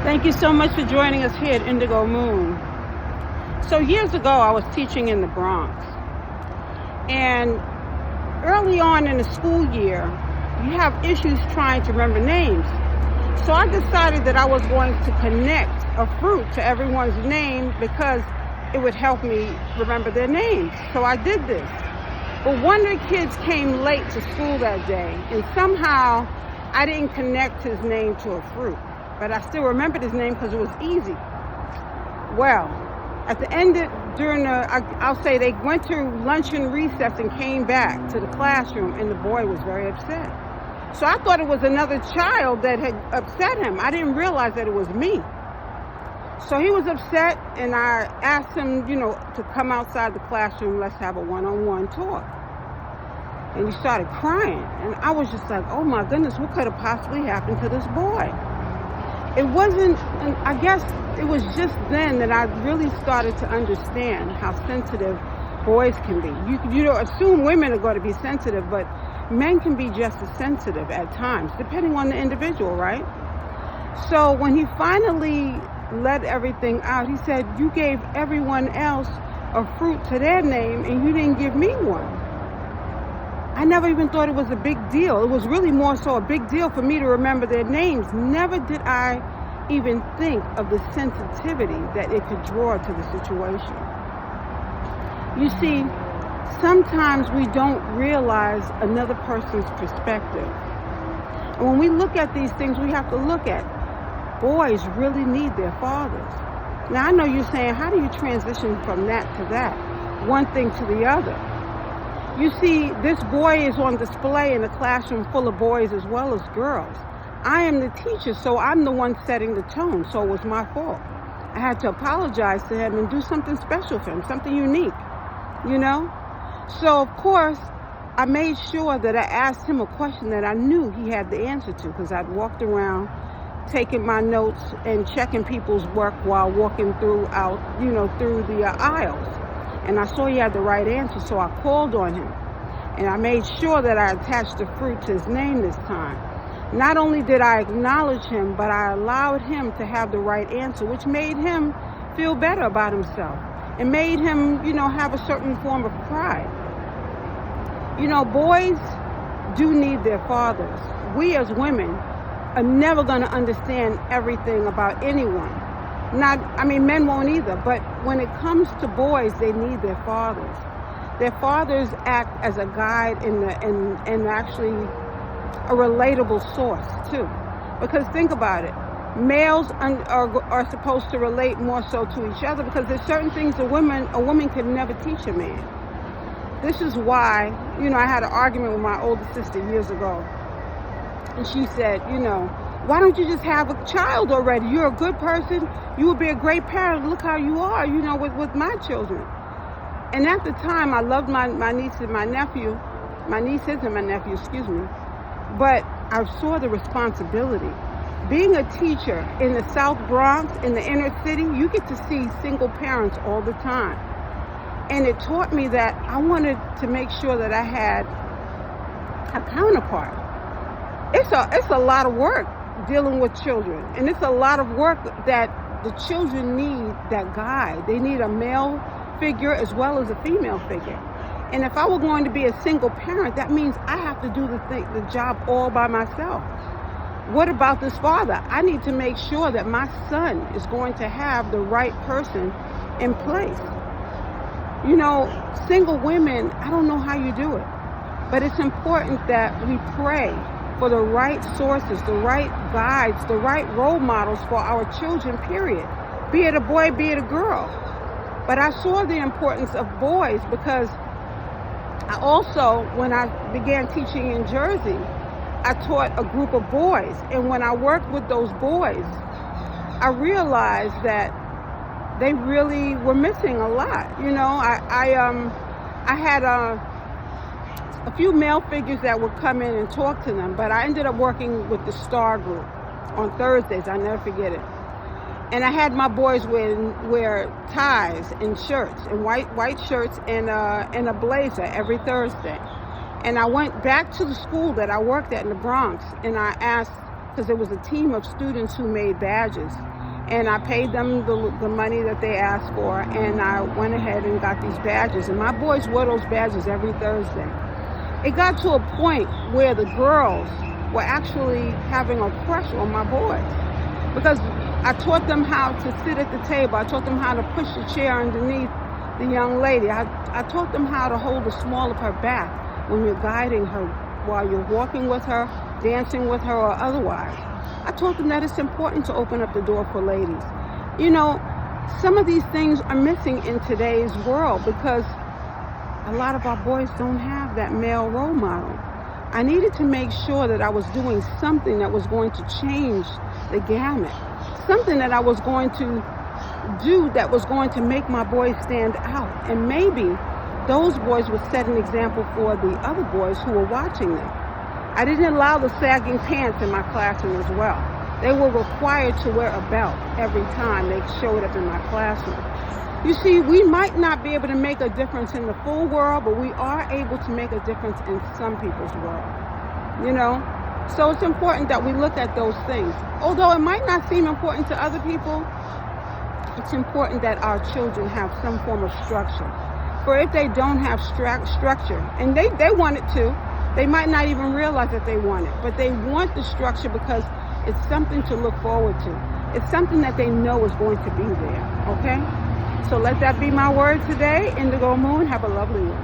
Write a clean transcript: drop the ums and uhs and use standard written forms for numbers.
Thank you so much for joining us here at Indigo Moon. So years ago, I was teaching in the Bronx. And early on in the school year, you have issues trying to remember names. So I decided that I was going to connect a fruit to everyone's name because it would help me remember their names. So I did this. But one of the kids came late to school that day, and somehow I didn't connect his name to a fruit. But I still remembered his name because it was easy. Well, at the end I'll say they went to lunch and recess and came back to the classroom, and the boy was very upset. So I thought it was another child that had upset him. I didn't realize that it was me. So he was upset, and I asked him, to come outside the classroom, let's have a one-on-one talk. And he started crying, and I was just like, oh my goodness, what could have possibly happened to this boy? It wasn't, I guess it was just then that I really started to understand how sensitive boys can be. You don't assume women are going to be sensitive, but men can be just as sensitive at times, depending on the individual, right? So when he finally let everything out, he said, you gave everyone else a fruit to their name and you didn't give me one. I never even thought it was a big deal. It was really more so a big deal for me to remember their names. Never did I even think of the sensitivity that it could draw to the situation. You see, sometimes we don't realize another person's perspective. And when we look at these things, we have to look at boys really need their fathers. Now, I know you're saying, how do you transition from that to that? One thing to the other. You see, this boy is on display in a classroom full of boys as well as girls. I am the teacher, so I'm the one setting the tone, so it was my fault. I had to apologize to him and do something special for him, something unique, So, of course, I made sure that I asked him a question that I knew he had the answer to, because I'd walked around taking my notes and checking people's work while walking through the aisles. And I saw he had the right answer, so I called on him. And I made sure that I attached the fruit to his name this time. Not only did I acknowledge him, but I allowed him to have the right answer, which made him feel better about himself. It made him, have a certain form of pride. Boys do need their fathers. We as women are never going to understand everything about anyone. Men won't either, but when it comes to boys, they need their fathers. Their fathers act as a guide and actually a relatable source too. Because think about it, males are supposed to relate more so to each other because there's certain things a woman can never teach a man. This is why, I had an argument with my older sister years ago, and she said, why don't you just have a child already? You're a good person. You would be a great parent. Look how you are, with my children. And at the time, I loved my nieces and my nephew, excuse me. But I saw the responsibility. Being a teacher in the South Bronx, in the inner city, you get to see single parents all the time. And it taught me that I wanted to make sure that I had a counterpart. It's a lot of work dealing with children, and it's a lot of work that the children need that guide. They need a male figure as well as a female figure. And if I were going to be a single parent, that means I have to do the job all by myself. What about this father? I need to make sure that my son is going to have the right person in place. Single women, I don't know how you do it, but it's important that we pray for the right sources, the right guides, the right role models for our children, period. Be it a boy, be it a girl. But I saw the importance of boys because I also, when I began teaching in Jersey, I taught a group of boys. And when I worked with those boys, I realized that they really were missing a lot. I had a few male figures that would come in and talk to them, but I ended up working with the Star Group on Thursdays. I'll never forget it. And I had my boys wear ties and shirts, and white shirts and a blazer every Thursday. And I went back to the school that I worked at in the Bronx, and I asked because it was a team of students who made badges. And I paid them the money that they asked for, and I went ahead and got these badges. And my boys wore those badges every Thursday. It got to a point where the girls were actually having a crush on my boys, because I taught them how to sit at the table. I taught them how to push the chair underneath the young lady. I taught them how to hold the small of her back when you're guiding her, while you're walking with her, dancing with her, or otherwise. I taught them that it's important to open up the door for ladies. You know, some of these things are missing in today's world because a lot of our boys don't have that male role model. I needed to make sure that I was doing something that was going to change the gamut, something that I was going to do that was going to make my boys stand out. And maybe those boys would set an example for the other boys who were watching them. I didn't allow the sagging pants in my classroom as well. They were required to wear a belt every time they showed up in my classroom. You see, we might not be able to make a difference in the full world, but we are able to make a difference in some people's world, you know? So it's important that we look at those things. Although it might not seem important to other people, it's important that our children have some form of structure. For if they don't have structure, and they want it too, they might not even realize that they want it, but they want the structure because it's something to look forward to. It's something that they know is going to be there, okay? So let that be my word today. Indigo Moon, have a lovely one.